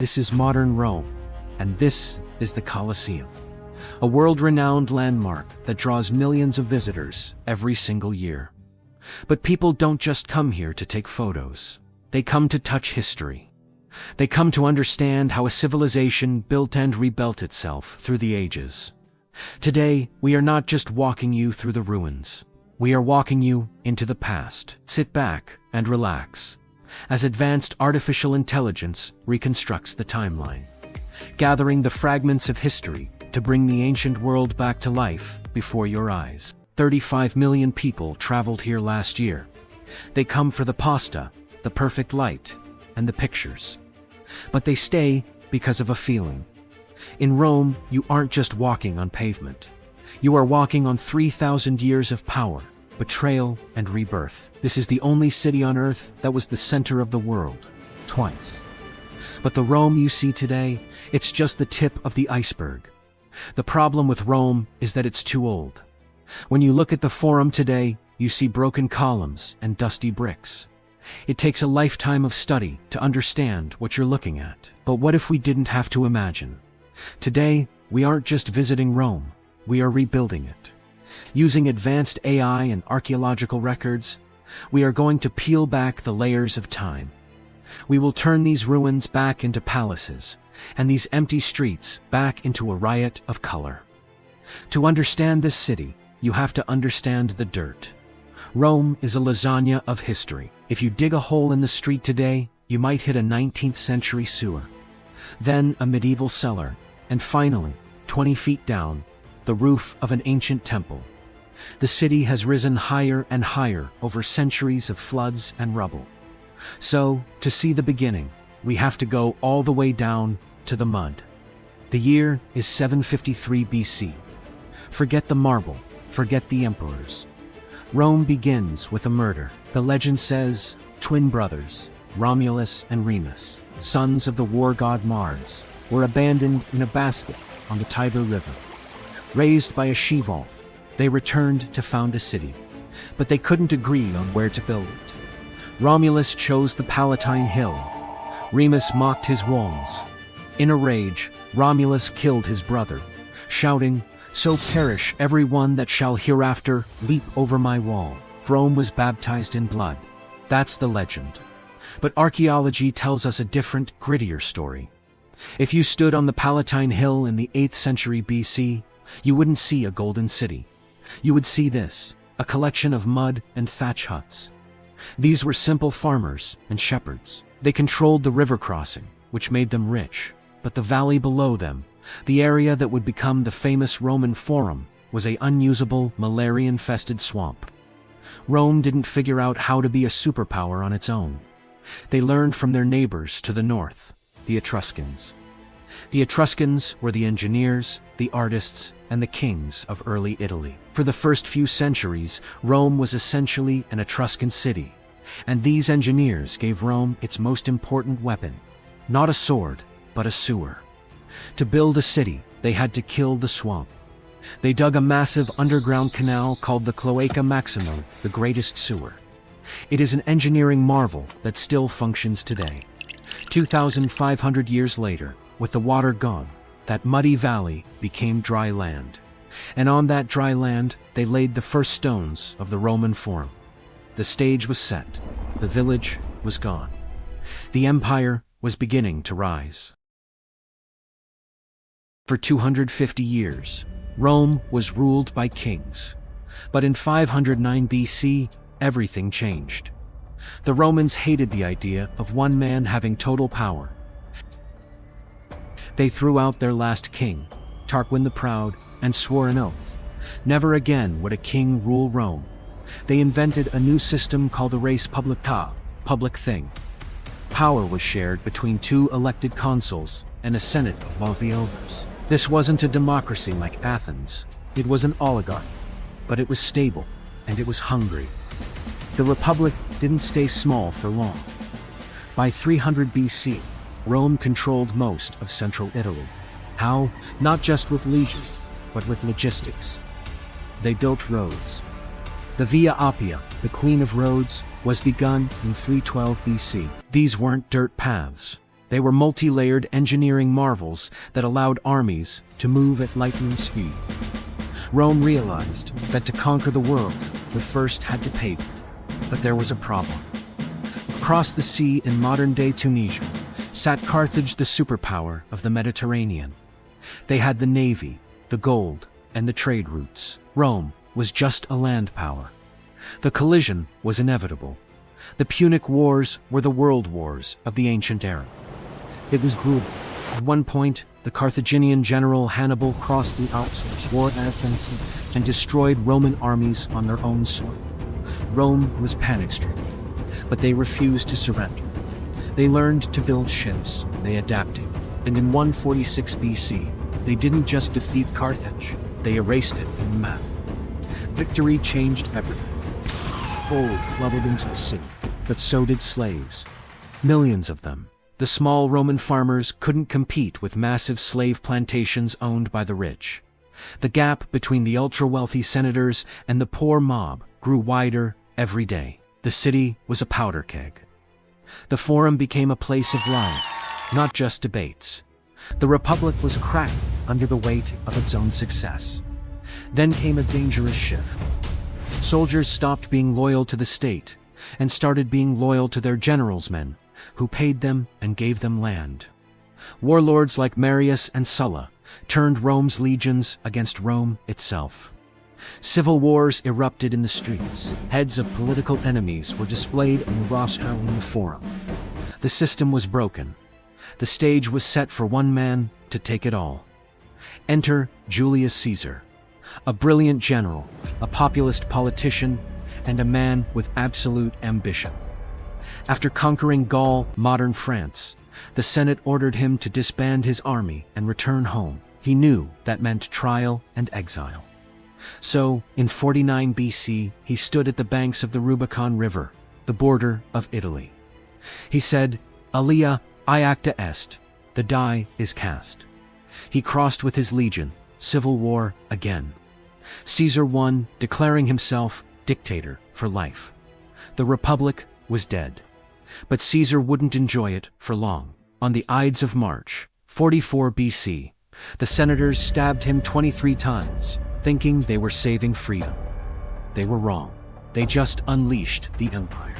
This is modern Rome, and this is the Colosseum, a world-renowned landmark that draws millions of visitors every single year. But people don't just come here to take photos. They come to touch history. They come to understand how a civilization built and rebuilt itself through the ages. Today, we are not just walking you through the ruins. We are walking you into the past. Sit back and relax, as advanced artificial intelligence reconstructs the timeline, gathering the fragments of history to bring the ancient world back to life before your eyes. 35 million people traveled here last year. They come for the pasta, the perfect light, and the pictures. But they stay because of a feeling. In Rome, you aren't just walking on pavement. You are walking on 3,000 years of power, betrayal, and rebirth. This is the only city on Earth that was the center of the world, twice. But the Rome you see today, it's just the tip of the iceberg. The problem with Rome is that it's too old. When you look at the Forum today, you see broken columns and dusty bricks. It takes a lifetime of study to understand what you're looking at. But what if we didn't have to imagine? Today, we aren't just visiting Rome, we are rebuilding it. Using advanced AI and archaeological records, we are going to peel back the layers of time. We will turn these ruins back into palaces, and these empty streets back into a riot of color. To understand this city, you have to understand the dirt. Rome is a lasagna of history. If you dig a hole in the street today, you might hit a 19th century sewer, then a medieval cellar, and finally, 20 feet down, the roof of an ancient temple. The city has risen higher and higher over centuries of floods and rubble. So, to see the beginning, we have to go all the way down to the mud. The year is 753 BC. Forget the marble, forget the emperors. Rome begins with a murder. The legend says, twin brothers, Romulus and Remus, sons of the war god Mars, were abandoned in a basket on the Tiber River. Raised by a she-wolf, they returned to found a city, but they couldn't agree on where to build it. Romulus chose the Palatine Hill. Remus mocked his walls. In a rage, Romulus killed his brother, shouting, "So perish everyone that shall hereafter leap over my wall." Rome was baptized in blood. That's the legend. But archaeology tells us a different, grittier story. If you stood on the Palatine Hill in the 8th century BC, you wouldn't see a golden city. You would see this, a collection of mud and thatch huts. These were simple farmers and shepherds. They controlled the river crossing, which made them rich. But the valley below them, the area that would become the famous Roman Forum, was an unusable, malaria-infested swamp. Rome didn't figure out how to be a superpower on its own. They learned from their neighbors to the north, the Etruscans. The Etruscans were the engineers, the artists, and the kings of early Italy. For the first few centuries, Rome was essentially an Etruscan city, and these engineers gave Rome its most important weapon, not a sword, but a sewer. To build a city, they had to kill the swamp. They dug a massive underground canal called the Cloaca Maxima, the greatest sewer. It is an engineering marvel that still functions today. 2,500 years later, with the water gone, that muddy valley became dry land. And on that dry land, they laid the first stones of the Roman Forum. The stage was set. The village was gone. The empire was beginning to rise. For 250 years, Rome was ruled by kings. But in 509 BC, everything changed. The Romans hated the idea of one man having total power. They threw out their last king, Tarquin the Proud, and swore an oath. Never again would a king rule Rome. They invented a new system called a res publica, public thing. Power was shared between 2 elected consuls and a senate of wealthy elders. This wasn't a democracy like Athens. It was an oligarchy, but it was stable, and it was hungry. The republic didn't stay small for long. By 300 BC, Rome controlled most of central Italy. How? Not just with legions, but with logistics. They built roads. The Via Appia, the Queen of Roads, was begun in 312 BC. These weren't dirt paths. They were multi-layered engineering marvels that allowed armies to move at lightning speed. Rome realized that to conquer the world, we first had to pave it. But there was a problem. Across the sea in modern-day Tunisia sat Carthage, the superpower of the Mediterranean. They had the navy, the gold, and the trade routes. Rome was just a land power. The collision was inevitable. The Punic Wars were the world wars of the ancient era. It was brutal. At one point, the Carthaginian general Hannibal crossed the Alps with war Athens and destroyed Roman armies on their own soil. Rome was panic-stricken, but they refused to surrender. They learned to build ships, they adapted, and in 146 BC, they didn't just defeat Carthage, they erased it from the map. Victory changed everything. Gold flooded into the city, but so did slaves. Millions of them. The small Roman farmers couldn't compete with massive slave plantations owned by the rich. The gap between the ultra-wealthy senators and the poor mob grew wider every day. The city was a powder keg. The Forum became a place of riots, not just debates. The Republic was cracked under the weight of its own success. Then came a dangerous shift. Soldiers stopped being loyal to the state and started being loyal to their generals' men, who paid them and gave them land. Warlords like Marius and Sulla turned Rome's legions against Rome itself. Civil wars erupted in the streets. Heads of political enemies were displayed on the rostrum in the Forum. The system was broken. The stage was set for one man to take it all. Enter Julius Caesar, a brilliant general, a populist politician, and a man with absolute ambition. After conquering Gaul, modern France, the Senate ordered him to disband his army and return home. He knew that meant trial and exile. So, in 49 BC, he stood at the banks of the Rubicon River, the border of Italy. He said, "Alia iacta est," the die is cast. He crossed with his legion, civil war again. Caesar won, declaring himself dictator for life. The Republic was dead. But Caesar wouldn't enjoy it for long. On the Ides of March, 44 BC, the senators stabbed him 23 times, thinking they were saving freedom. They were wrong. They just unleashed the empire.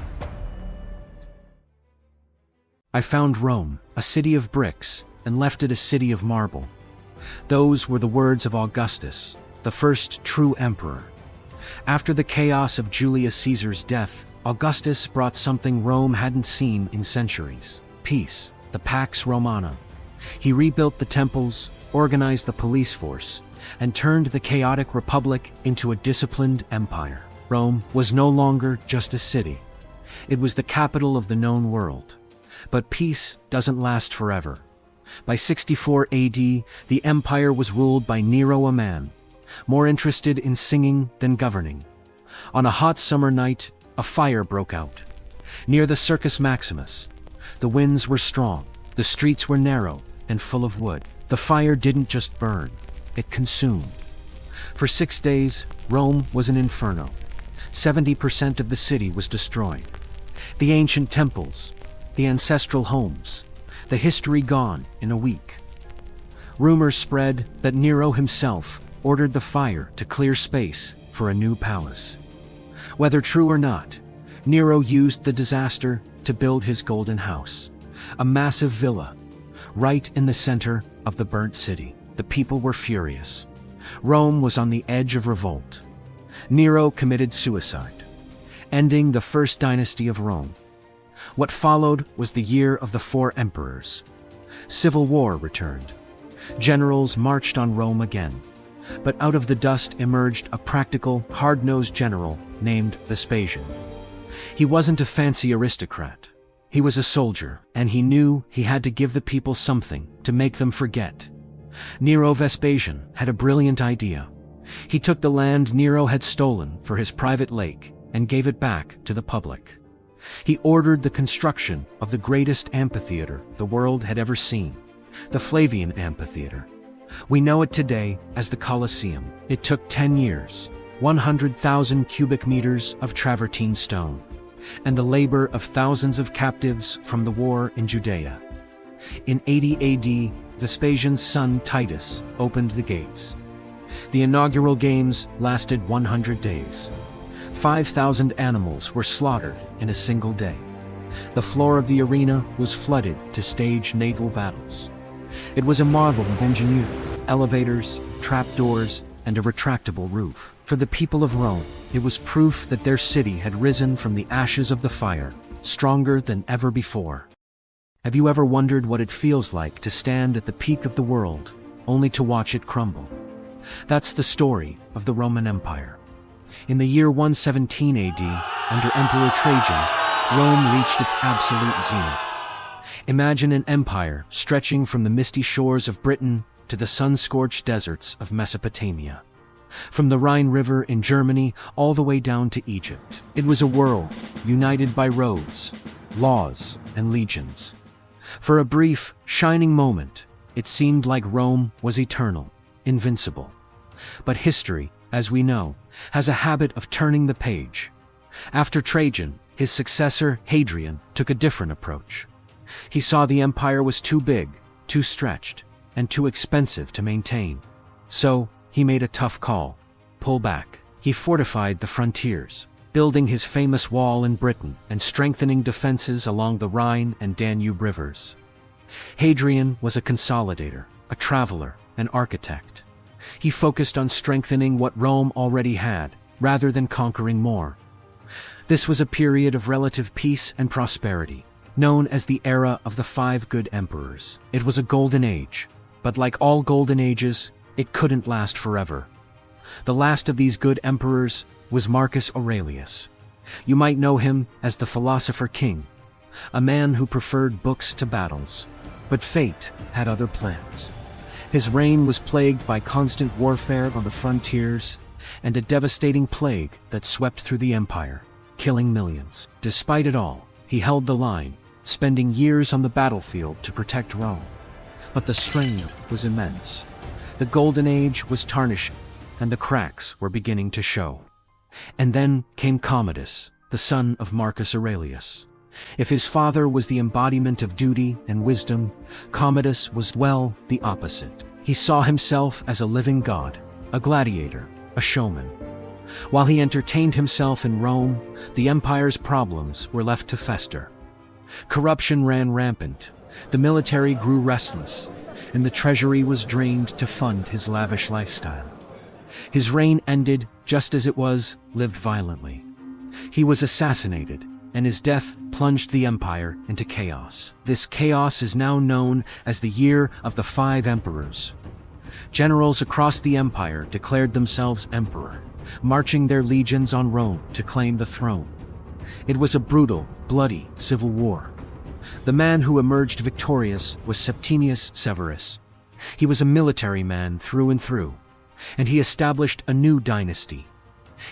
I found Rome, a city of bricks, and left it a city of marble. Those were the words of Augustus, the first true emperor. After the chaos of Julius Caesar's death, Augustus brought something Rome hadn't seen in centuries: peace, the Pax Romana. He rebuilt the temples, organized the police force, and turned the chaotic republic into a disciplined empire. Rome was no longer just a city. It was the capital of the known world. But peace doesn't last forever. By 64 AD, the empire was ruled by Nero, a man more interested in singing than governing. On a hot summer night, a fire broke out. Near the Circus Maximus, the winds were strong, the streets were narrow and full of wood. The fire didn't just burn, it consumed. For 6 days, Rome was an inferno. 70% of the city was destroyed. The ancient temples, the ancestral homes, the history gone in a week. Rumors spread that Nero himself ordered the fire to clear space for a new palace. Whether true or not, Nero used the disaster to build his golden house, a massive villa, right in the center of the burnt city. The people were furious. Rome was on the edge of revolt. Nero committed suicide, ending the first dynasty of Rome. What followed was the year of the 4 emperors. Civil war returned. Generals marched on Rome again. But out of the dust emerged a practical, hard-nosed general named Vespasian. He wasn't a fancy aristocrat. He was a soldier, and he knew he had to give the people something to make them forget. Nero Vespasian had a brilliant idea. He took the land Nero had stolen for his private lake and gave it back to the public. He ordered the construction of the greatest amphitheater the world had ever seen, the Flavian Amphitheater. We know it today as the Colosseum. It took 10 years, 100,000 cubic meters of travertine stone, and the labor of thousands of captives from the war in Judea. In 80 AD, Vespasian's son Titus opened the gates. The inaugural games lasted 100 days. 5,000 animals were slaughtered in a single day. The floor of the arena was flooded to stage naval battles. It was a marvel of engineering, elevators, trapdoors, and a retractable roof. For the people of Rome, it was proof that their city had risen from the ashes of the fire, stronger than ever before. Have you ever wondered what it feels like to stand at the peak of the world, only to watch it crumble? That's the story of the Roman Empire. In the year 117 AD, under Emperor Trajan, Rome reached its absolute zenith. Imagine an empire stretching from the misty shores of Britain to the sun-scorched deserts of Mesopotamia. From the Rhine River in Germany all the way down to Egypt. It was a world united by roads, laws, and legions. For a brief, shining moment, it seemed like Rome was eternal, invincible. But history, as we know, has a habit of turning the page. After Trajan, his successor, Hadrian, took a different approach. He saw the empire was too big, too stretched, and too expensive to maintain. So, he made a tough call: pull back. He fortified the frontiers, building his famous wall in Britain and strengthening defenses along the Rhine and Danube rivers. Hadrian was a consolidator, a traveler, an architect. He focused on strengthening what Rome already had, rather than conquering more. This was a period of relative peace and prosperity, known as the era of the 5 good emperors. It was a golden age, but like all golden ages, it couldn't last forever. The last of these good emperors was Marcus Aurelius. You might know him as the philosopher king, a man who preferred books to battles. But fate had other plans. His reign was plagued by constant warfare on the frontiers and a devastating plague that swept through the empire, killing millions. Despite it all, he held the line, spending years on the battlefield to protect Rome. But the strain was immense. The Golden Age was tarnishing, and the cracks were beginning to show. And then came Commodus, the son of Marcus Aurelius. If his father was the embodiment of duty and wisdom, Commodus was, well, the opposite. He saw himself as a living god, a gladiator, a showman. While he entertained himself in Rome, the empire's problems were left to fester. Corruption ran rampant, the military grew restless, and the treasury was drained to fund his lavish lifestyle. His reign ended just as it was lived violently. He was assassinated, and his death plunged the empire into chaos. This chaos is now known as the Year of the 5 Emperors. Generals across the empire declared themselves emperor, marching their legions on Rome to claim the throne. It was a brutal, bloody civil war. The man who emerged victorious was Septimius Severus. He was a military man through and through, and he established a new dynasty.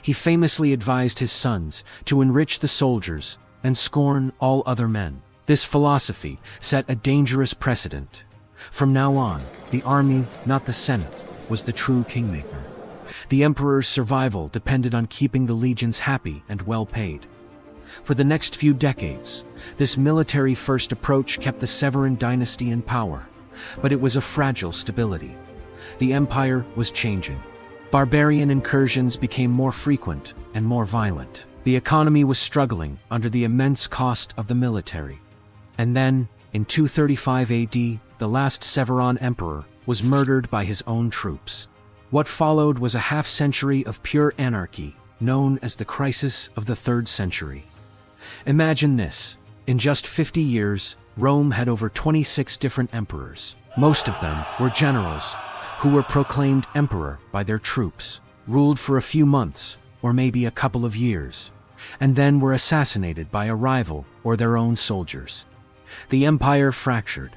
He famously advised his sons to enrich the soldiers and scorn all other men. This philosophy set a dangerous precedent. From now on, the army, not the Senate, was the true kingmaker. The emperor's survival depended on keeping the legions happy and well paid. For the next few decades, this military-first approach kept the Severan dynasty in power, but it was a fragile stability. The empire was changing. Barbarian incursions became more frequent and more violent. The economy was struggling under the immense cost of the military. And then, in 235 AD, the last Severan emperor was murdered by his own troops. What followed was a half-century of pure anarchy, known as the Crisis of the 3rd Century. Imagine this. In just 50 years, Rome had over 26 different emperors. Most of them were generals who were proclaimed emperor by their troops, ruled for a few months, or maybe a couple of years, and then were assassinated by a rival or their own soldiers. The empire fractured.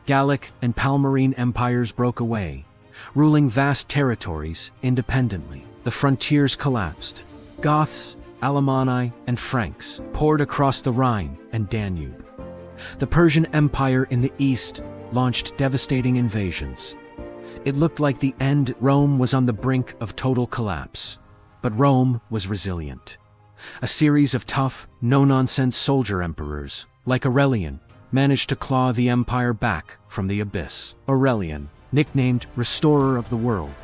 Gallic and Palmyrene empires broke away, ruling vast territories independently. The frontiers collapsed. Goths, Alemanni, and Franks poured across the Rhine and Danube. The Persian Empire in the east launched devastating invasions. It looked like the end. Rome was on the brink of total collapse. But Rome was resilient. A series of tough, no-nonsense soldier emperors, like Aurelian, managed to claw the empire back from the abyss. Aurelian, nicknamed Restorer of the World,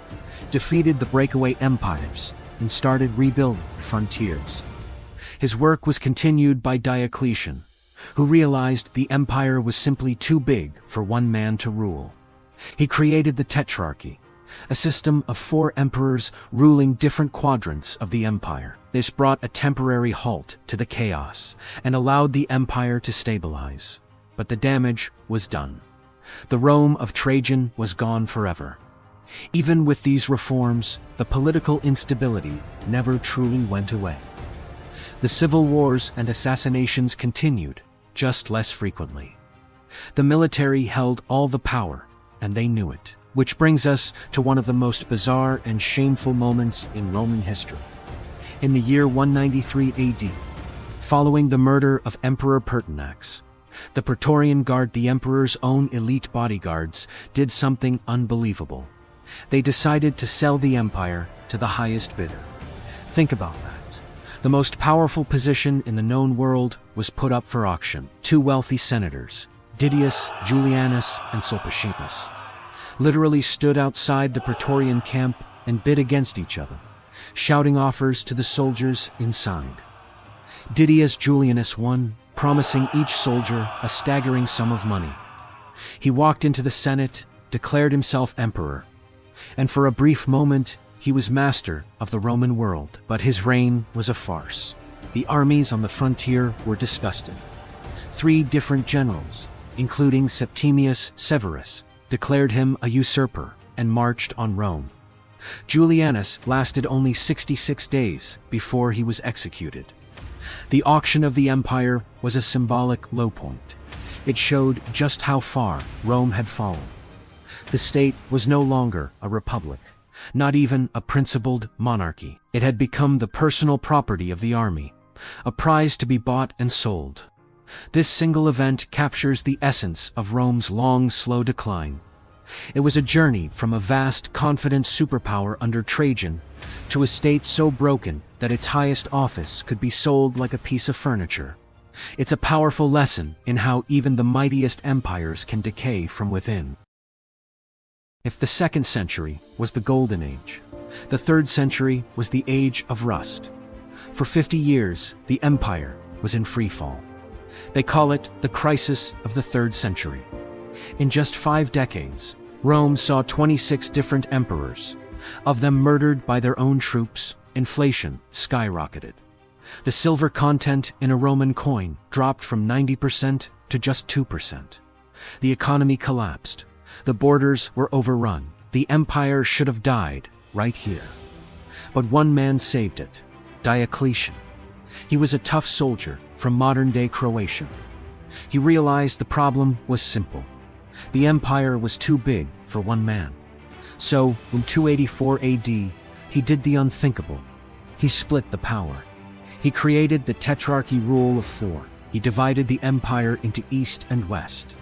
defeated the breakaway empires and started rebuilding the frontiers. His work was continued by Diocletian, who realized the empire was simply too big for one man to rule. He created the Tetrarchy, a system of 4 emperors ruling different quadrants of the empire. This brought a temporary halt to the chaos and allowed the empire to stabilize. But the damage was done. The Rome of Trajan was gone forever. Even with these reforms, the political instability never truly went away. The civil wars and assassinations continued, just less frequently. The military held all the power, and they knew it. Which brings us to one of the most bizarre and shameful moments in Roman history. In the year 193 AD, following the murder of Emperor Pertinax, the Praetorian Guard, the emperor's own elite bodyguards, did something unbelievable. They decided to sell the empire to the highest bidder. Think about that. The most powerful position in the known world was put up for auction. 2 wealthy senators, Didius Julianus and Sulpicianus, literally stood outside the Praetorian camp and bid against each other, shouting offers to the soldiers inside. Didius Julianus won, promising each soldier a staggering sum of money. He walked into the Senate, declared himself emperor, and for a brief moment he was master of the Roman world. But his reign was a farce. The armies on the frontier were disgusted. 3 different generals, including Septimius Severus, declared him a usurper and marched on Rome. Julianus lasted only 66 days before he was executed. The auction of the empire was a symbolic low point. It showed just how far Rome had fallen. The state was no longer a republic, not even a principled monarchy. It had become the personal property of the army, a prize to be bought and sold. This single event captures the essence of Rome's long, slow decline. It was a journey from a vast, confident superpower under Trajan to a state so broken that its highest office could be sold like a piece of furniture. It's a powerful lesson in how even the mightiest empires can decay from within. If the 2nd century was the Golden Age, the 3rd century was the Age of Rust. For 50 years, the empire was in freefall. They call it the crisis of the 3rd century. In just 5 decades, Rome saw 26 different emperors, of them murdered by their own troops. Inflation skyrocketed. The silver content in a Roman coin dropped from 90% to just 2%. The economy collapsed. The borders were overrun. The empire should have died right here. But one man saved it, Diocletian. He was a tough soldier from modern-day Croatia. He realized the problem was simple. The empire was too big for one man. So, in 284 AD, he did the unthinkable. He split the power. He created the Tetrarchy rule of 4. He divided the empire into East and West.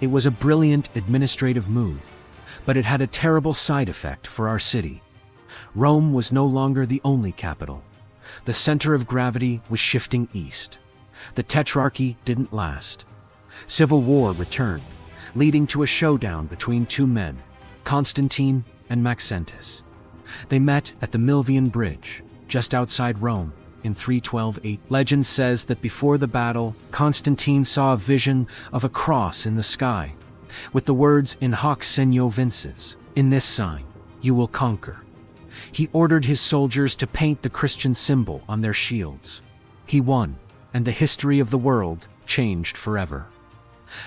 It was a brilliant administrative move, but it had a terrible side effect for our city. Rome was no longer the only capital. The center of gravity was shifting east. The Tetrarchy didn't last. Civil war returned, leading to a showdown between 2 men, Constantine and Maxentius. They met at the Milvian Bridge, just outside Rome, in 312 AD. Legend says that before the battle, Constantine saw a vision of a cross in the sky, with the words "In hoc signo vinces," "In this sign, you will conquer." He ordered his soldiers to paint the Christian symbol on their shields. He won, and the history of the world changed forever.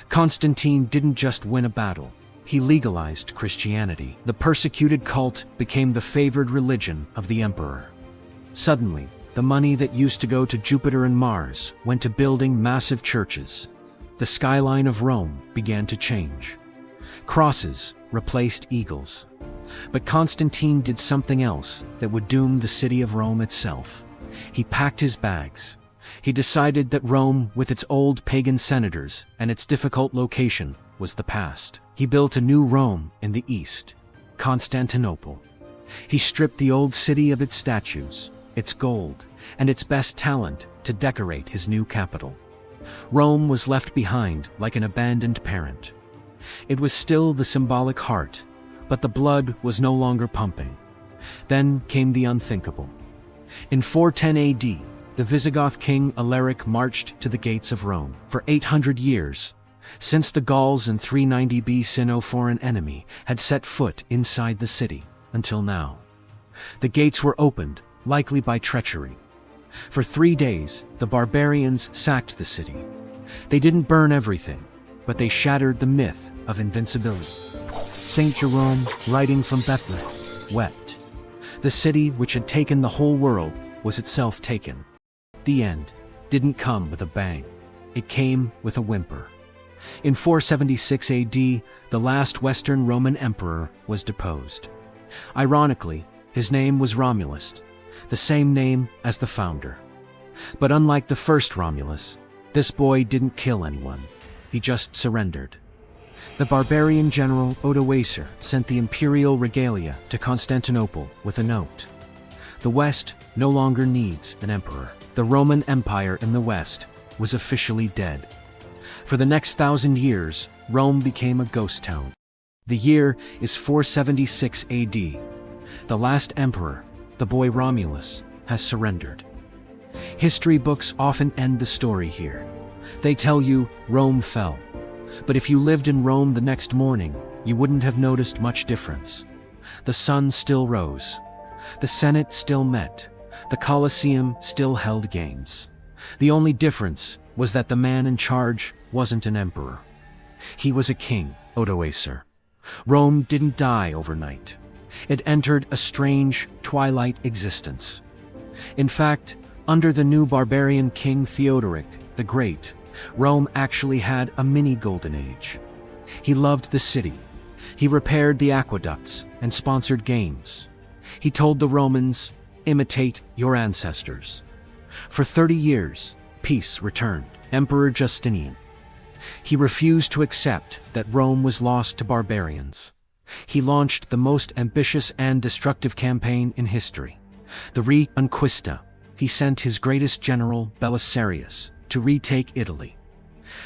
Constantine didn't just win a battle, he legalized Christianity. The persecuted cult became the favored religion of the emperor. Suddenly, the money that used to go to Jupiter and Mars went to building massive churches. The skyline of Rome began to change. Crosses replaced eagles. But Constantine did something else that would doom the city of Rome itself. He packed his bags. He decided that Rome, with its old pagan senators and its difficult location, was the past. He built a new Rome in the east, Constantinople. He stripped the old city of its statues, its gold, and its best talent to decorate his new capital. Rome was left behind like an abandoned parent. It was still the symbolic heart, but the blood was no longer pumping. Then came the unthinkable. In 410 AD, the Visigoth king Alaric marched to the gates of Rome. For 800 years, since the Gauls in 390 BC, no foreign enemy had set foot inside the city, until now. The gates were opened, likely by treachery. For 3 days, the barbarians sacked the city. They didn't burn everything, but they shattered the myth of invincibility. Saint Jerome, writing from Bethlehem, wept. The city which had taken the whole world was itself taken. The end didn't come with a bang. It came with a whimper. In 476 AD, the last Western Roman emperor was deposed. Ironically, his name was Romulus, the same name as the founder. But unlike the first Romulus, this boy didn't kill anyone. He just surrendered. The barbarian general Odoacer sent the imperial regalia to Constantinople with a note. The West no longer needs an emperor. The Roman Empire in the West was officially dead. For the next 1,000 years, Rome became a ghost town. The year is 476 AD. The last emperor, the boy Romulus, has surrendered. History books often end the story here. They tell you Rome fell. But if you lived in Rome the next morning, you wouldn't have noticed much difference. The sun still rose. The Senate still met. The Colosseum still held games. The only difference was that the man in charge wasn't an emperor. He was a king, Odoacer. Rome didn't die overnight. It entered a strange, twilight existence. In fact, under the new barbarian king Theodoric the Great, Rome actually had a mini-golden age. He loved the city. He repaired the aqueducts and sponsored games. He told the Romans, "Imitate your ancestors." For 30 years, peace returned. Emperor Justinian. He refused to accept that Rome was lost to barbarians. He launched the most ambitious and destructive campaign in history, the Reconquista. He sent his greatest general, Belisarius, to retake Italy.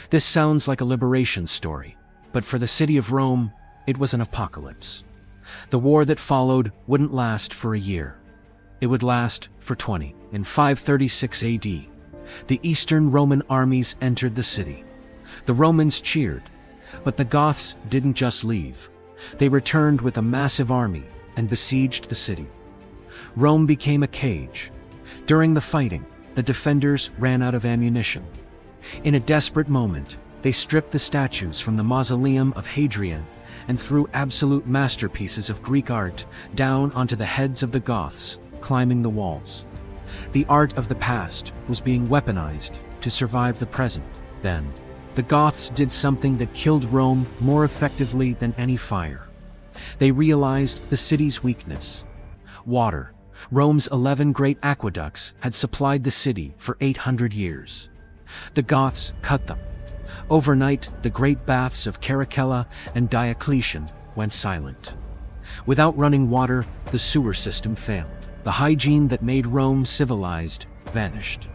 This sounds like a liberation story, but for the city of Rome, it was an apocalypse. The war that followed wouldn't last for a year. It would last for 20. In 536 AD, the Eastern Roman armies entered the city. The Romans cheered, but the Goths didn't just leave. They returned with a massive army and besieged the city. Rome became a cage. During the fighting, the defenders ran out of ammunition. In a desperate moment, they stripped the statues from the mausoleum of Hadrian and threw absolute masterpieces of Greek art down onto the heads of the Goths, climbing the walls. The art of the past was being weaponized to survive the present. Then, the Goths did something that killed Rome more effectively than any fire. They realized the city's weakness: water. Rome's 11 great aqueducts had supplied the city for 800 years. The Goths cut them. Overnight, the great baths of Caracalla and Diocletian went silent. Without running water, the sewer system failed. The hygiene that made Rome civilized vanished.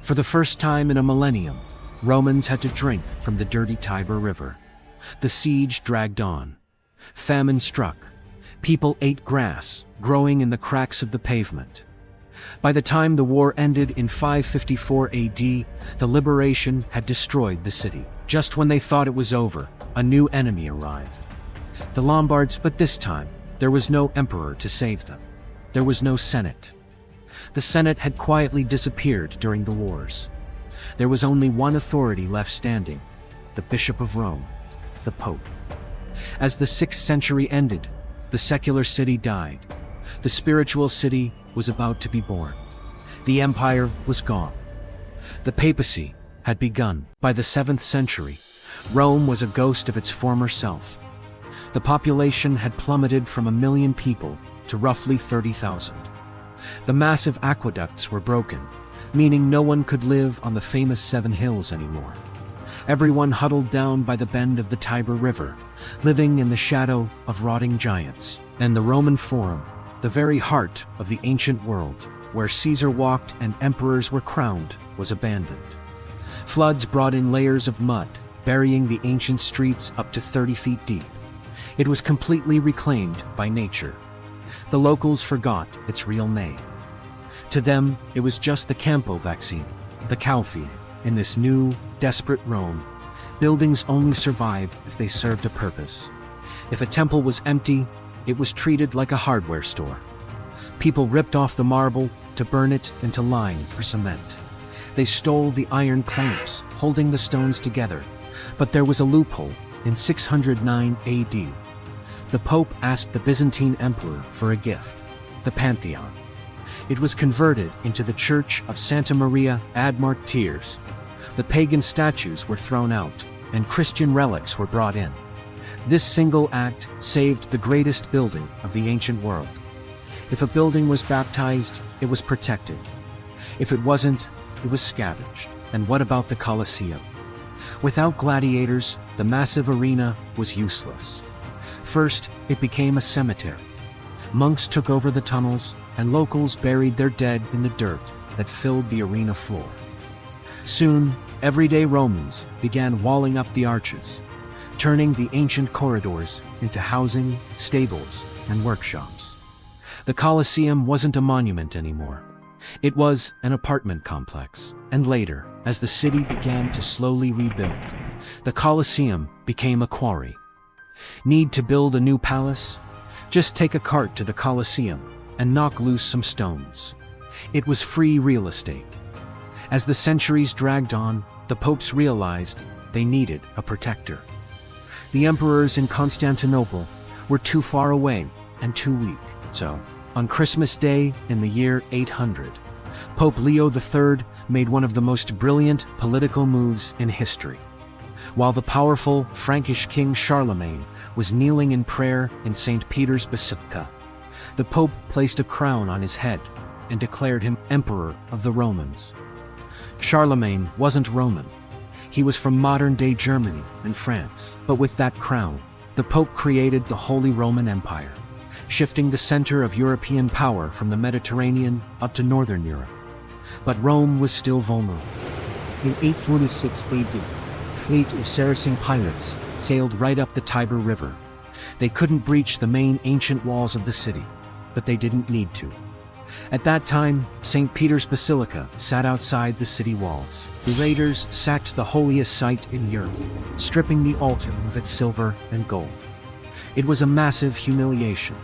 For the first time in a millennium, Romans had to drink from the dirty Tiber River. The siege dragged on. Famine struck. People ate grass, growing in the cracks of the pavement. By the time the war ended in 554 AD, the liberation had destroyed the city. Just when they thought it was over, a new enemy arrived. The Lombards, but this time, there was no emperor to save them. There was no Senate. The Senate had quietly disappeared during the wars. There was only one authority left standing: the Bishop of Rome, the Pope. As the 6th century ended, the secular city died. The spiritual city was about to be born. The empire was gone. The papacy had begun. By the 7th century, Rome was a ghost of its former self. The population had plummeted from 1 million people to roughly 30,000. The massive aqueducts were broken, meaning no one could live on the famous 7 hills anymore. Everyone huddled down by the bend of the Tiber River, living in the shadow of rotting giants. And the Roman Forum, the very heart of the ancient world, where Caesar walked and emperors were crowned, was abandoned. Floods brought in layers of mud, burying the ancient streets up to 30 feet deep. It was completely reclaimed by nature. The locals forgot its real name. To them, it was just the Campo Vaccine, the cowfield. In this new, desperate Rome, buildings only survived if they served a purpose. If a temple was empty, it was treated like a hardware store. People ripped off the marble to burn it into lime or cement. They stole the iron clamps, holding the stones together. But there was a loophole. In 609 AD, the Pope asked the Byzantine emperor for a gift, the Pantheon. It was converted into the Church of Santa Maria ad Martyrs. The pagan statues were thrown out, and Christian relics were brought in. This single act saved the greatest building of the ancient world. If a building was baptized, it was protected. If it wasn't, it was scavenged. And what about the Colosseum? Without gladiators, the massive arena was useless. First, it became a cemetery. Monks took over the tunnels, and locals buried their dead in the dirt that filled the arena floor. Soon, everyday Romans began walling up the arches, turning the ancient corridors into housing, stables, and workshops. The Colosseum wasn't a monument anymore. It was an apartment complex, and later, as the city began to slowly rebuild, the Colosseum became a quarry. Need to build a new palace? Just take a cart to the Colosseum and knock loose some stones. It was free real estate. As the centuries dragged on, the popes realized they needed a protector. The emperors in Constantinople were too far away and too weak. So, on Christmas Day in the year 800, Pope Leo III made one of the most brilliant political moves in history. While the powerful Frankish king Charlemagne was kneeling in prayer in St. Peter's Basilica, the Pope placed a crown on his head and declared him Emperor of the Romans. Charlemagne wasn't Roman. He was from modern-day Germany and France. But with that crown, the Pope created the Holy Roman Empire, shifting the center of European power from the Mediterranean up to Northern Europe. But Rome was still vulnerable. In 846 AD, a fleet of Saracen pirates sailed right up the Tiber River. They couldn't breach the main ancient walls of the city, but they didn't need to. At that time, St. Peter's Basilica sat outside the city walls. The raiders sacked the holiest site in Europe, stripping the altar of its silver and gold. It was a massive humiliation.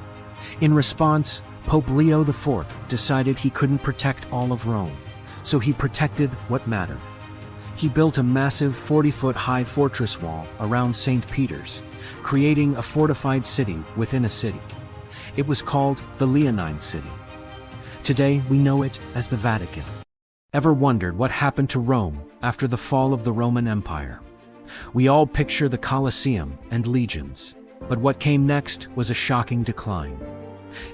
In response, Pope Leo IV decided he couldn't protect all of Rome, so he protected what mattered. He built a massive 40-foot-high fortress wall around St. Peter's, creating a fortified city within a city. It was called the Leonine City. Today, we know it as the Vatican. Ever wondered what happened to Rome after the fall of the Roman Empire? We all picture the Colosseum and legions, but what came next was a shocking decline.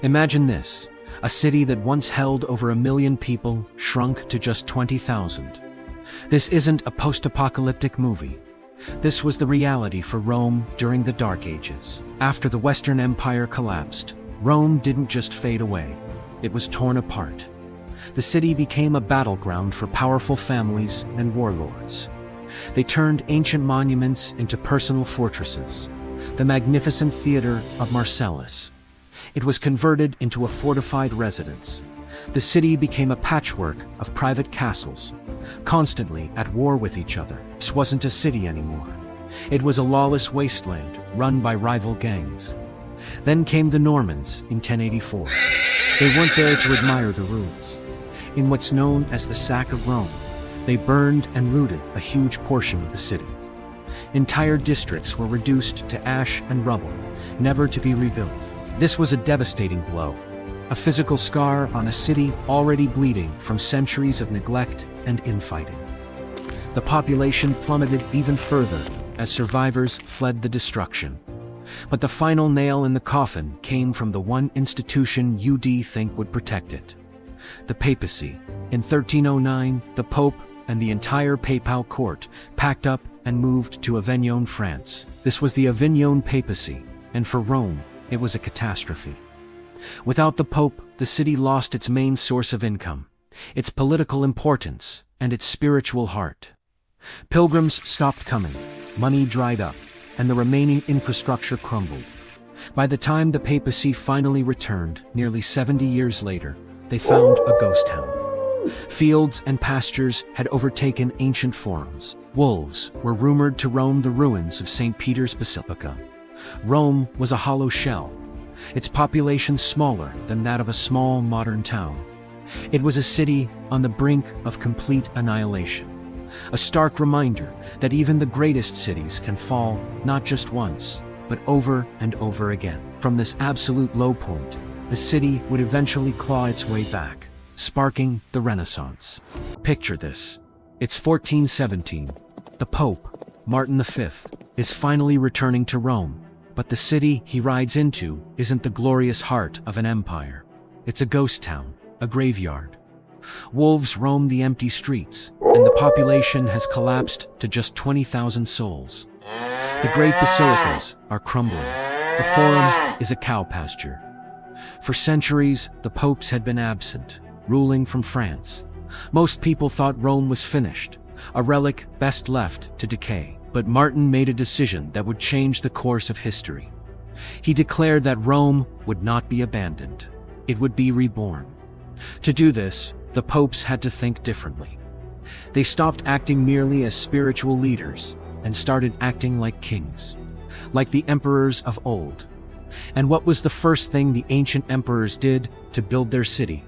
Imagine this: a city that once held over 1 million people shrunk to just 20,000. This isn't a post-apocalyptic movie. This was the reality for Rome during the Dark Ages. After the Western Empire collapsed, Rome didn't just fade away. It was torn apart. The city became a battleground for powerful families and warlords. They turned ancient monuments into personal fortresses. The magnificent theater of Marcellus. It was converted into a fortified residence. The city became a patchwork of private castles, constantly at war with each other. This wasn't a city anymore. It was a lawless wasteland run by rival gangs. Then came the Normans in 1084. They weren't there to admire the ruins. In what's known as the Sack of Rome, they burned and looted a huge portion of the city. Entire districts were reduced to ash and rubble, never to be rebuilt. This was a devastating blow, a physical scar on a city already bleeding from centuries of neglect and infighting. The population plummeted even further as survivors fled the destruction. But the final nail in the coffin came from the one institution you'd think would protect it: the papacy. In 1309, the Pope and the entire papal court packed up and moved to Avignon, France. This was the Avignon papacy, and for Rome, it was a catastrophe. Without the Pope, the city lost its main source of income, its political importance, and its spiritual heart. Pilgrims stopped coming, money dried up, and the remaining infrastructure crumbled. By the time the papacy finally returned, nearly 70 years later, they found a ghost town. Fields and pastures had overtaken ancient forums. Wolves were rumored to roam the ruins of St. Peter's Basilica. Rome was a hollow shell, its population smaller than that of a small modern town. It was a city on the brink of complete annihilation. A stark reminder that even the greatest cities can fall not just once, but over and over again. From this absolute low point, the city would eventually claw its way back, sparking the Renaissance. Picture this. It's 1417. The Pope, Martin V, is finally returning to Rome, but the city he rides into isn't the glorious heart of an empire. It's a ghost town, a graveyard. Wolves roam the empty streets, and the population has collapsed to just 20,000 souls. The great basilicas are crumbling. The Forum is a cow pasture. For centuries, the popes had been absent, ruling from France. Most people thought Rome was finished, a relic best left to decay. But Martin made a decision that would change the course of history. He declared that Rome would not be abandoned. It would be reborn. To do this, the popes had to think differently. They stopped acting merely as spiritual leaders and started acting like kings, like the emperors of old. And what was the first thing the ancient emperors did to build their city?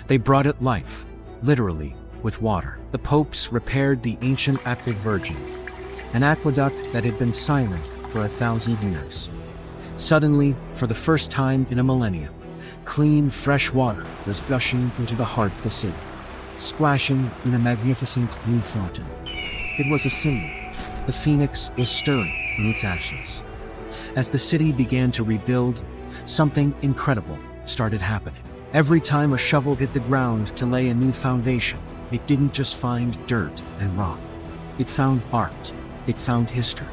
They brought it life, literally, with water. The popes repaired the ancient Aqua Virgin, an aqueduct that had been silent for 1,000 years. Suddenly, for the first time in a millennia, clean, fresh water was gushing into the heart of the city, splashing in a magnificent blue fountain. It was a symbol. The phoenix was stirring in its ashes. As the city began to rebuild, something incredible started happening. Every time a shovel hit the ground to lay a new foundation, it didn't just find dirt and rock. It found art. It found history.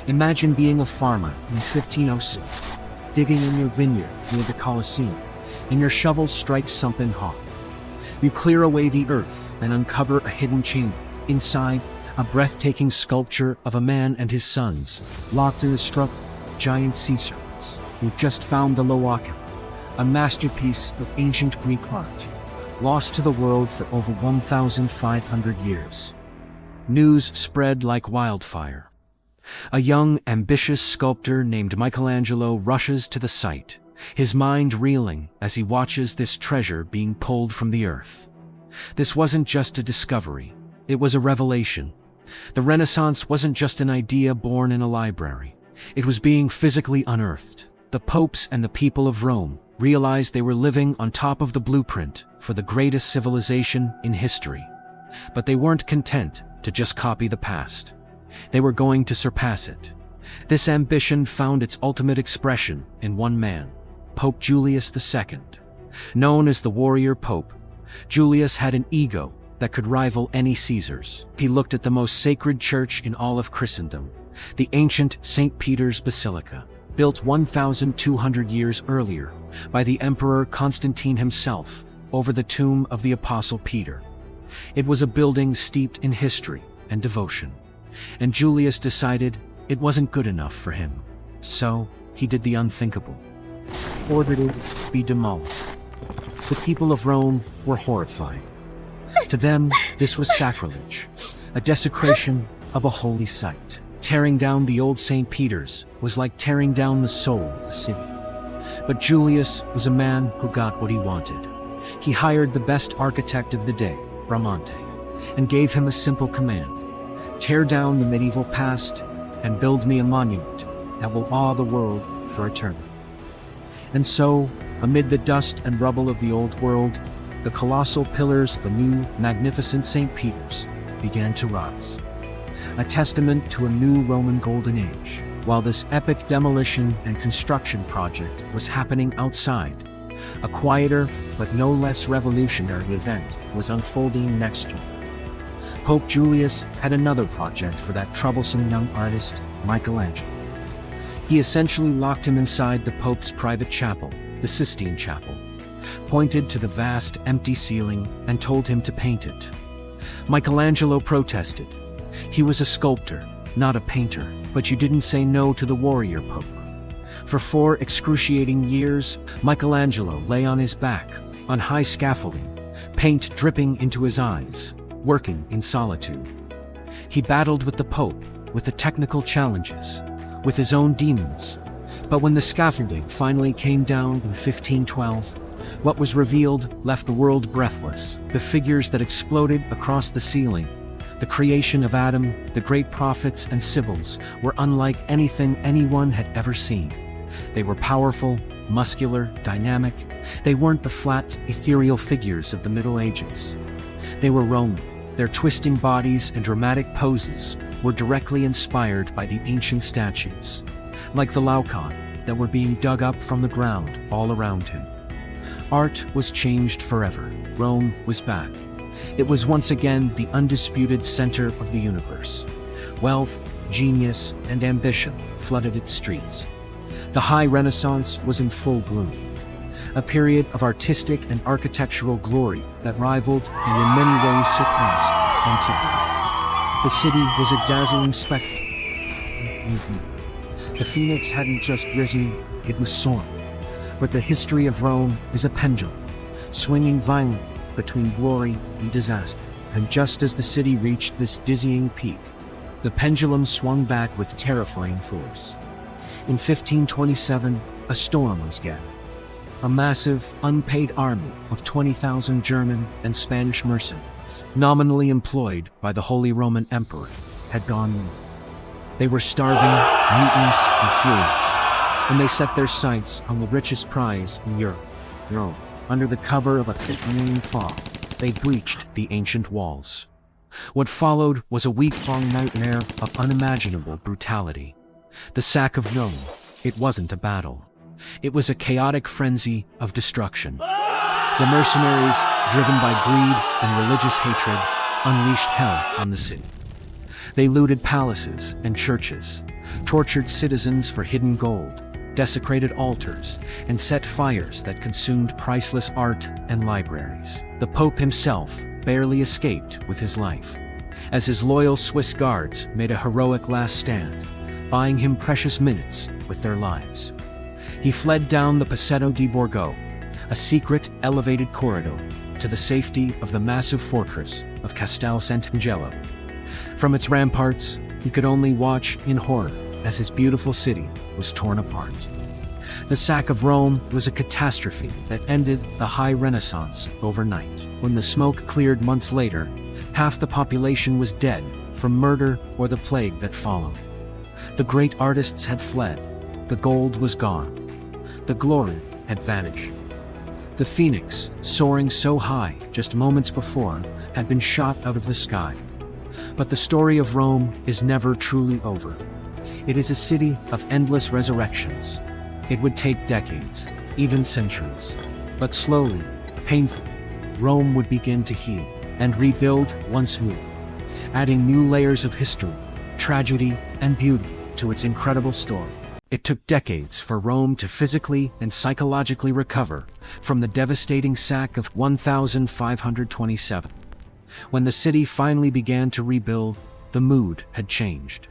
Imagine being a farmer in 1506, digging in your vineyard near the Colosseum, and your shovel strikes something hot. You clear away the earth and uncover a hidden chamber. Inside, a breathtaking sculpture of a man and his sons, locked in a struggle with giant sea serpents. You've just found the Loakim, a masterpiece of ancient Greek art, lost to the world for over 1,500 years. News spread like wildfire. A young, ambitious sculptor named Michelangelo rushes to the site, his mind reeling as he watches this treasure being pulled from the earth. This wasn't just a discovery, it was a revelation. The Renaissance wasn't just an idea born in a library. It was being physically unearthed. The popes and the people of Rome realized they were living on top of the blueprint for the greatest civilization in history. But they weren't content to just copy the past. They were going to surpass it. This ambition found its ultimate expression in one man, Pope Julius II. Known as the Warrior Pope, Julius had an ego that could rival any Caesar's. He looked at the most sacred church in all of Christendom, the ancient St. Peter's Basilica, built 1,200 years earlier by the Emperor Constantine himself over the tomb of the Apostle Peter. It was a building steeped in history and devotion, and Julius decided it wasn't good enough for him. So, he did the unthinkable. Ordered it to be demolished. The people of Rome were horrified. To them, this was sacrilege, a desecration of a holy site. Tearing down the old St. Peter's was like tearing down the soul of the city. But Julius was a man who got what he wanted. He hired the best architect of the day, Bramante, and gave him a simple command: tear down the medieval past and build me a monument that will awe the world for eternity. And so, amid the dust and rubble of the old world, the colossal pillars of a new, magnificent St. Peter's began to rise, a testament to a new Roman Golden Age. While this epic demolition and construction project was happening outside, a quieter but no less revolutionary event was unfolding next door. Pope Julius had another project for that troublesome young artist, Michelangelo. He essentially locked him inside the Pope's private chapel, the Sistine Chapel, pointed to the vast, empty ceiling, and told him to paint it. Michelangelo protested. He was a sculptor, not a painter, but you didn't say no to the warrior pope. For 4 excruciating years, Michelangelo lay on his back, on high scaffolding, paint dripping into his eyes, working in solitude. He battled with the Pope, with the technical challenges, with his own demons. But when the scaffolding finally came down in 1512, what was revealed left the world breathless. The figures that exploded across the ceiling, the creation of Adam, the great prophets and sibyls, were unlike anything anyone had ever seen. They were powerful, muscular, dynamic. They weren't the flat, ethereal figures of the Middle Ages. They were Roman. Their twisting bodies and dramatic poses were directly inspired by the ancient statues, like the Laocoon, that were being dug up from the ground all around him. Art was changed forever. Rome was back. It was once again the undisputed center of the universe. Wealth, genius, and ambition flooded its streets. The High Renaissance was in full bloom, a period of artistic and architectural glory that rivaled and in many ways surpassed antiquity. The city was a dazzling spectacle. The phoenix hadn't just risen, it was soaring. But the history of Rome is a pendulum, swinging violently between glory and disaster. And just as the city reached this dizzying peak, the pendulum swung back with terrifying force. In 1527, a storm was gathered. A massive, unpaid army of 20,000 German and Spanish mercenaries, nominally employed by the Holy Roman Emperor, had gone mad. They were starving, mutinous, and furious, and they set their sights on the richest prize in Europe, Rome. Under the cover of a thickening fog, they breached the ancient walls. What followed was a week-long nightmare of unimaginable brutality. The sack of Rome. It wasn't a battle. It was a chaotic frenzy of destruction. The mercenaries, driven by greed and religious hatred, unleashed hell on the city. They looted palaces and churches, tortured citizens for hidden gold, desecrated altars, and set fires that consumed priceless art and libraries. The Pope himself barely escaped with his life, as his loyal Swiss guards made a heroic last stand, buying him precious minutes with their lives. He fled down the Passetto di Borgo, a secret, elevated corridor, to the safety of the massive fortress of Castel Sant'Angelo. From its ramparts, he could only watch in horror as his beautiful city was torn apart. The sack of Rome was a catastrophe that ended the High Renaissance overnight. When the smoke cleared months later, half the population was dead from murder or the plague that followed. The great artists had fled. The gold was gone. The glory had vanished. The phoenix, soaring so high just moments before, had been shot out of the sky. But the story of Rome is never truly over. It is a city of endless resurrections. It would take decades, even centuries. But slowly, painfully, Rome would begin to heal and rebuild once more, adding new layers of history, tragedy, and beauty to its incredible story. It took decades for Rome to physically and psychologically recover from the devastating sack of 1527. When the city finally began to rebuild, the mood had changed.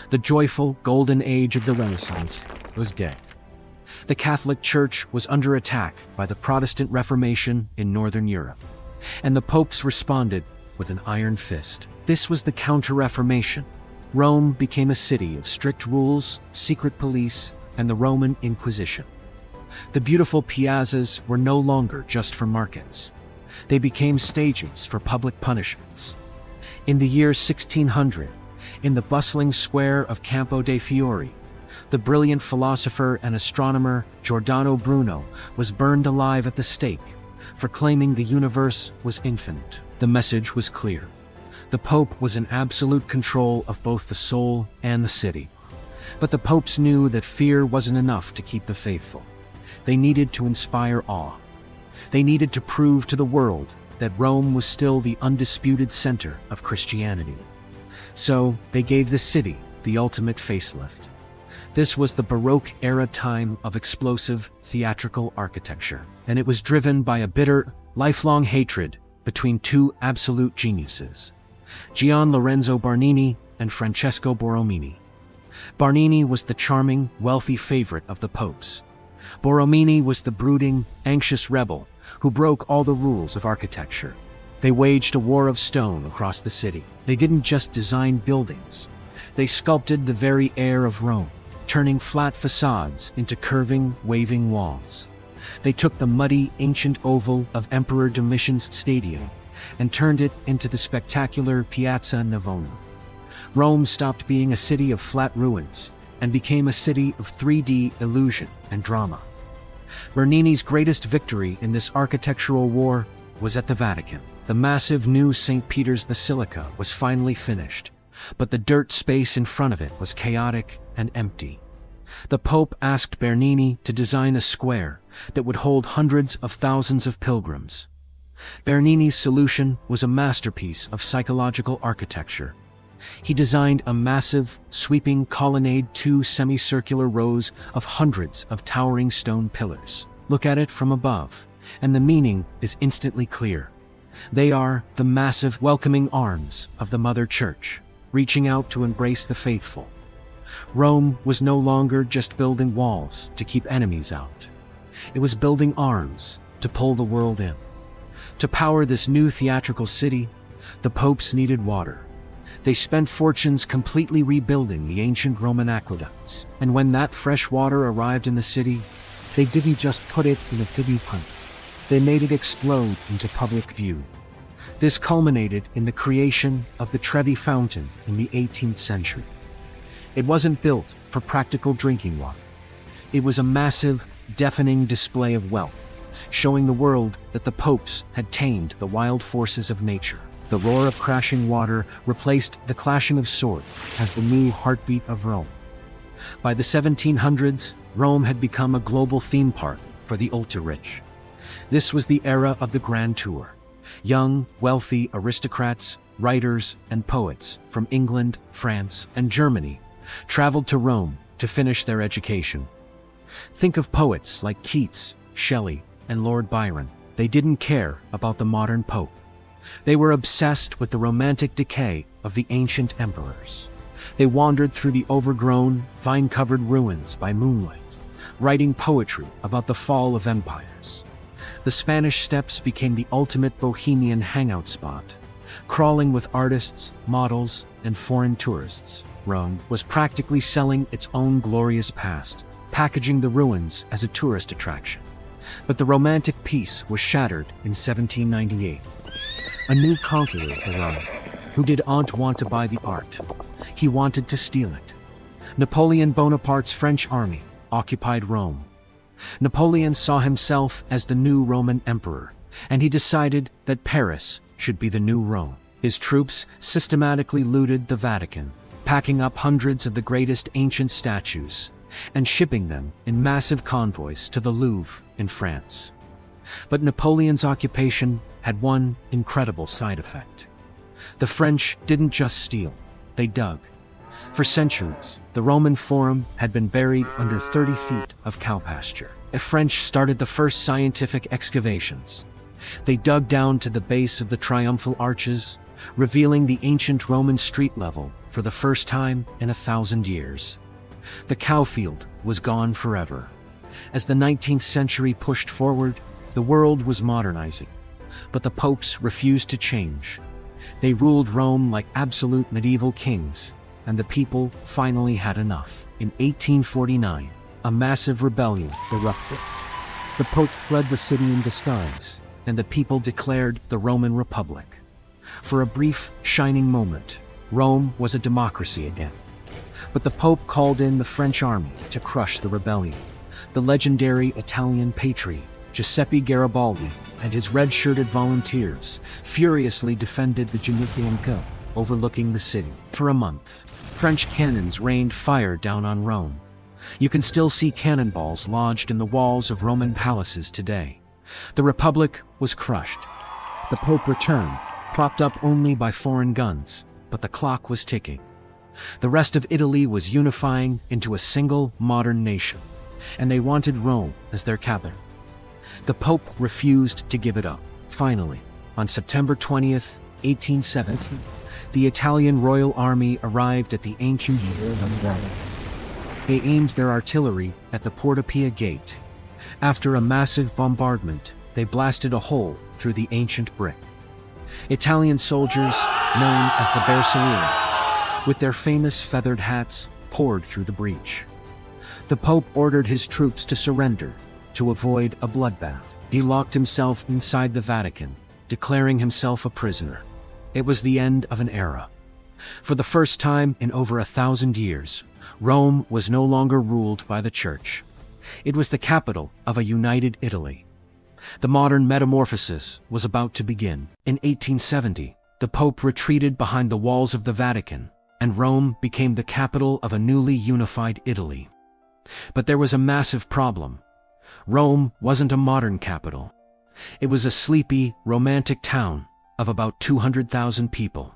The joyful, golden age of the Renaissance was dead. The Catholic Church was under attack by the Protestant Reformation in Northern Europe, and the popes responded with an iron fist. This was the Counter-Reformation. Rome became a city of strict rules, secret police, and the Roman Inquisition. The beautiful piazzas were no longer just for markets. They became stages for public punishments. In the year 1600, in the bustling square of Campo dei Fiori, the brilliant philosopher and astronomer Giordano Bruno was burned alive at the stake for claiming the universe was infinite. The message was clear. The Pope was in absolute control of both the soul and the city. But the popes knew that fear wasn't enough to keep the faithful. They needed to inspire awe. They needed to prove to the world that Rome was still the undisputed center of Christianity. So they gave the city the ultimate facelift. This was the Baroque era time of explosive theatrical architecture, and it was driven by a bitter, lifelong hatred between two absolute geniuses, Gian Lorenzo Bernini and Francesco Borromini. Bernini was the charming, wealthy favorite of the popes. Borromini was the brooding, anxious rebel who broke all the rules of architecture. They waged a war of stone across the city. They didn't just design buildings. They sculpted the very air of Rome, turning flat facades into curving, waving walls. They took the muddy, ancient oval of Emperor Domitian's Stadium and turned it into the spectacular Piazza Navona. Rome stopped being a city of flat ruins and became a city of 3D illusion and drama. Bernini's greatest victory in this architectural war was at the Vatican. The massive new St. Peter's Basilica was finally finished, but the dirt space in front of it was chaotic and empty. The Pope asked Bernini to design a square that would hold hundreds of thousands of pilgrims. Bernini's solution was a masterpiece of psychological architecture. He designed a massive, sweeping colonnade, 2 semicircular rows of hundreds of towering stone pillars. Look at it from above, and the meaning is instantly clear. They are the massive, welcoming arms of the Mother Church, reaching out to embrace the faithful. Rome was no longer just building walls to keep enemies out. It was building arms to pull the world in. To power this new theatrical city, the popes needed water. They spent fortunes completely rebuilding the ancient Roman aqueducts. And when that fresh water arrived in the city, they didn't just put it in a tibby pipe. They made it explode into public view. This culminated in the creation of the Trevi Fountain in the 18th century. It wasn't built for practical drinking water. It was a massive, deafening display of wealth, showing the world that the popes had tamed the wild forces of nature. The roar of crashing water replaced the clashing of swords as the new heartbeat of Rome. By the 1700s, Rome had become a global theme park for the ultra-rich. This was the era of the Grand Tour. Young, wealthy aristocrats, writers, and poets from England, France, and Germany traveled to Rome to finish their education. Think of poets like Keats, Shelley, and Lord Byron. They didn't care about the modern pope. They were obsessed with the romantic decay of the ancient emperors. They wandered through the overgrown, vine-covered ruins by moonlight, writing poetry about the fall of empires. The Spanish Steps became the ultimate bohemian hangout spot, crawling with artists, models, and foreign tourists. Rome was practically selling its own glorious past, packaging the ruins as a tourist attraction. But the romantic peace was shattered in 1798. A new conqueror arrived, who didn't want to buy the art. He wanted to steal it. Napoleon Bonaparte's French army occupied Rome. Napoleon saw himself as the new Roman emperor, and he decided that Paris should be the new Rome. His troops systematically looted the Vatican, packing up hundreds of the greatest ancient statues and shipping them in massive convoys to the Louvre in France. But Napoleon's occupation had one incredible side effect. The French didn't just steal, they dug. For centuries, the Roman Forum had been buried under 30 feet of cow pasture. The French started the first scientific excavations. They dug down to the base of the triumphal arches, revealing the ancient Roman street level for the first time in 1,000 years. The cow field was gone forever. As the 19th century pushed forward, the world was modernizing, but the popes refused to change. They ruled Rome like absolute medieval kings, and the people finally had enough. In 1849, a massive rebellion erupted. The Pope fled the city in disguise, and the people declared the Roman Republic. For a brief, shining moment, Rome was a democracy again. But the Pope called in the French army to crush the rebellion. The legendary Italian patriot, Giuseppe Garibaldi, and his red-shirted volunteers furiously defended the Giannocco, overlooking the city. For a month, French cannons rained fire down on Rome. You can still see cannonballs lodged in the walls of Roman palaces today. The Republic was crushed. The Pope returned, propped up only by foreign guns, but the clock was ticking. The rest of Italy was unifying into a single modern nation, and they wanted Rome as their capital. The Pope refused to give it up. Finally, on September 20th, 1870, the Italian royal army arrived at the ancient port of Rome. They aimed their artillery at the Porta Pia gate. After a massive bombardment, they blasted a hole through the ancient brick. Italian soldiers, known as the Bersaglieri, with their famous feathered hats, poured through the breach. The Pope ordered his troops to surrender, to avoid a bloodbath. He locked himself inside the Vatican, declaring himself a prisoner. It was the end of an era. For the first time in over 1,000 years, Rome was no longer ruled by the Church. It was the capital of a united Italy. The modern metamorphosis was about to begin. In 1870, the Pope retreated behind the walls of the Vatican, and Rome became the capital of a newly unified Italy. But there was a massive problem. Rome wasn't a modern capital. It was a sleepy, romantic town of about 200,000 people,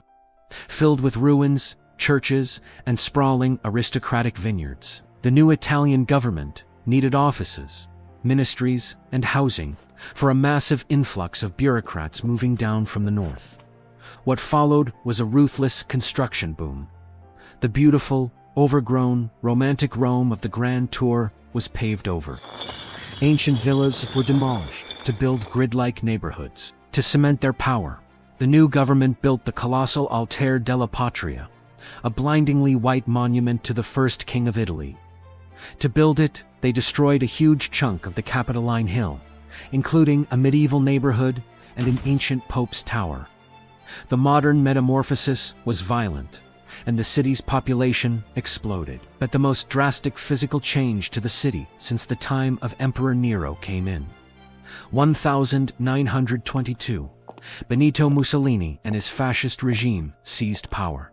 filled with ruins, churches, and sprawling aristocratic vineyards. The new Italian government needed offices, ministries, and housing for a massive influx of bureaucrats moving down from the north. What followed was a ruthless construction boom. The beautiful, overgrown, romantic Rome of the Grand Tour was paved over. Ancient villas were demolished to build grid-like neighborhoods. To cement their power, the new government built the colossal Altar della Patria, a blindingly white monument to the first king of Italy. To build it, they destroyed a huge chunk of the Capitoline Hill, including a medieval neighborhood and an ancient Pope's tower. The modern metamorphosis was violent, and the city's population exploded. But the most drastic physical change to the city since the time of Emperor Nero came in 1922. Benito Mussolini and his fascist regime seized power.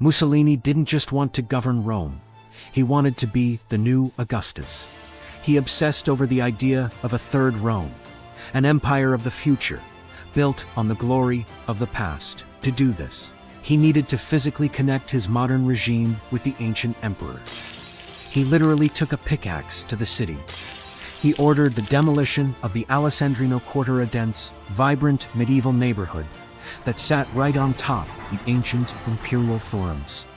Mussolini didn't just want to govern Rome. He wanted to be the new Augustus. He obsessed over the idea of a third Rome, an empire of the future, built on the glory of the past. To do this, he needed to physically connect his modern regime with the ancient emperor. He literally took a pickaxe to the city. He ordered the demolition of the Alessandrino Quarter, a dense, vibrant medieval neighborhood that sat right on top of the ancient imperial forums.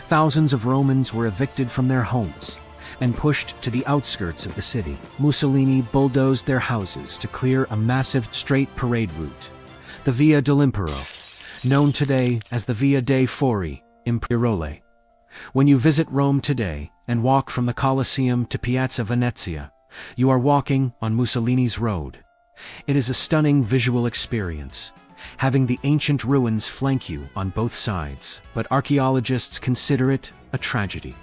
Thousands of Romans were evicted from their homes and pushed to the outskirts of the city. Mussolini bulldozed their houses to clear a massive straight parade route, the Via dell'Impero, known today as the Via dei Fori Imperiale. When you visit Rome today and walk from the Colosseum to Piazza Venezia, you are walking on Mussolini's road. It is a stunning visual experience, having the ancient ruins flank you on both sides, but archaeologists consider it a tragedy.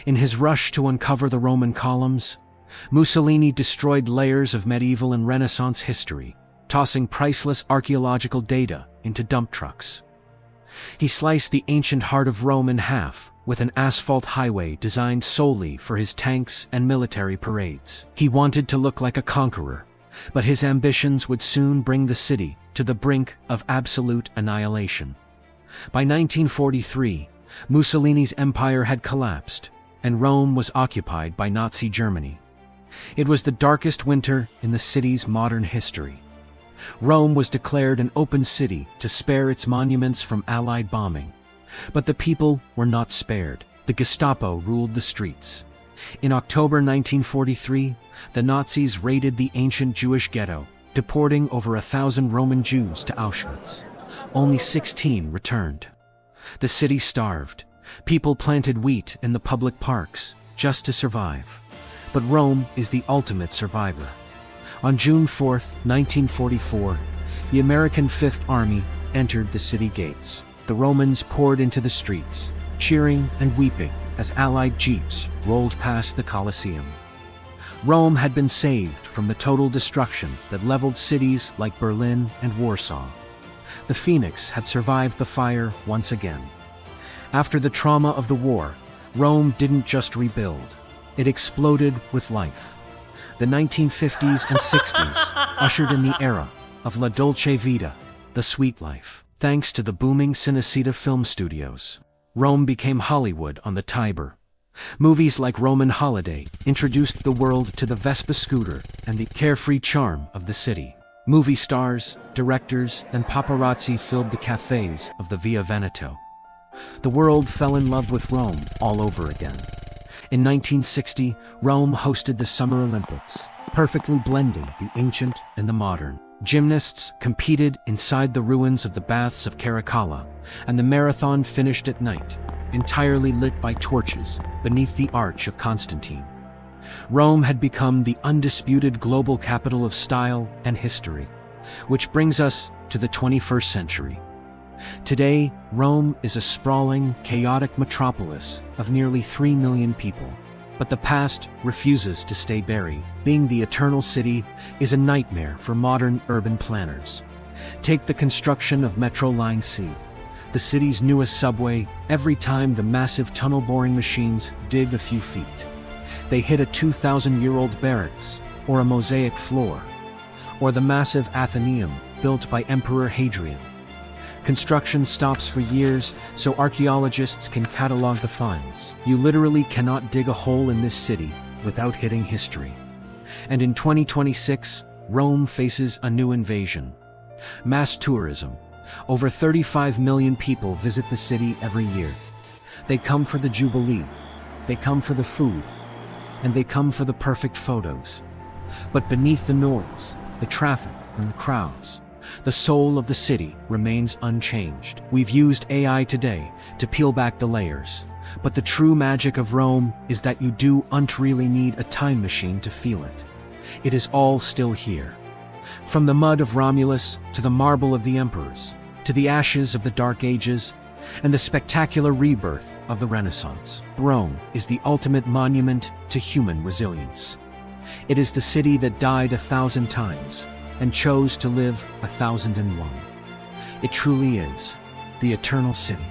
In his rush to uncover the Roman columns, Mussolini destroyed layers of medieval and Renaissance history, tossing priceless archaeological data into dump trucks. He sliced the ancient heart of Rome in half with an asphalt highway designed solely for his tanks and military parades. He wanted to look like a conqueror, but his ambitions would soon bring the city to the brink of absolute annihilation. By 1943, Mussolini's empire had collapsed, and Rome was occupied by Nazi Germany. It was the darkest winter in the city's modern history. Rome was declared an open city to spare its monuments from Allied bombing. But the people were not spared. The Gestapo ruled the streets. In October 1943, the Nazis raided the ancient Jewish ghetto, deporting over 1,000 Roman Jews to Auschwitz. Only 16 returned. The city starved. People planted wheat in the public parks just to survive. But Rome is the ultimate survivor. On June 4, 1944, the American Fifth Army entered the city gates. The Romans poured into the streets, cheering and weeping as Allied jeeps rolled past the Colosseum. Rome had been saved from the total destruction that leveled cities like Berlin and Warsaw. The Phoenix had survived the fire once again. After the trauma of the war, Rome didn't just rebuild, it exploded with life. The 1950s and 60s ushered in the era of La Dolce Vita, the sweet life. Thanks to the booming Cinecittà film studios, Rome became Hollywood on the Tiber. Movies like Roman Holiday introduced the world to the Vespa scooter and the carefree charm of the city. Movie stars, directors, and paparazzi filled the cafes of the Via Veneto. The world fell in love with Rome all over again. In 1960, Rome hosted the Summer Olympics, perfectly blending the ancient and the modern. Gymnasts competed inside the ruins of the baths of Caracalla, and the marathon finished at night, entirely lit by torches beneath the Arch of Constantine. Rome had become the undisputed global capital of style and history, which brings us to the 21st century. Today, Rome is a sprawling, chaotic metropolis of nearly 3 million people. But the past refuses to stay buried. Being the eternal city is a nightmare for modern urban planners. Take the construction of Metro Line C, the city's newest subway. Every time the massive tunnel-boring machines dig a few feet, they hit a 2,000-year-old barracks, or a mosaic floor, or the massive Athenaeum built by Emperor Hadrian. Construction stops for years so archaeologists can catalog the finds. You literally cannot dig a hole in this city without hitting history. And in 2026, Rome faces a new invasion. Mass tourism. Over 35 million people visit the city every year. They come for the Jubilee, they come for the food, and they come for the perfect photos. But beneath the noise, the traffic, and the crowds, the soul of the city remains unchanged. We've used AI today to peel back the layers, but the true magic of Rome is that you don't really need a time machine to feel it. It is all still here. From the mud of Romulus to the marble of the emperors, to the ashes of the Dark Ages, and the spectacular rebirth of the Renaissance, Rome is the ultimate monument to human resilience. It is the city that died 1,000 times and chose to live 1,001. It truly is the eternal city.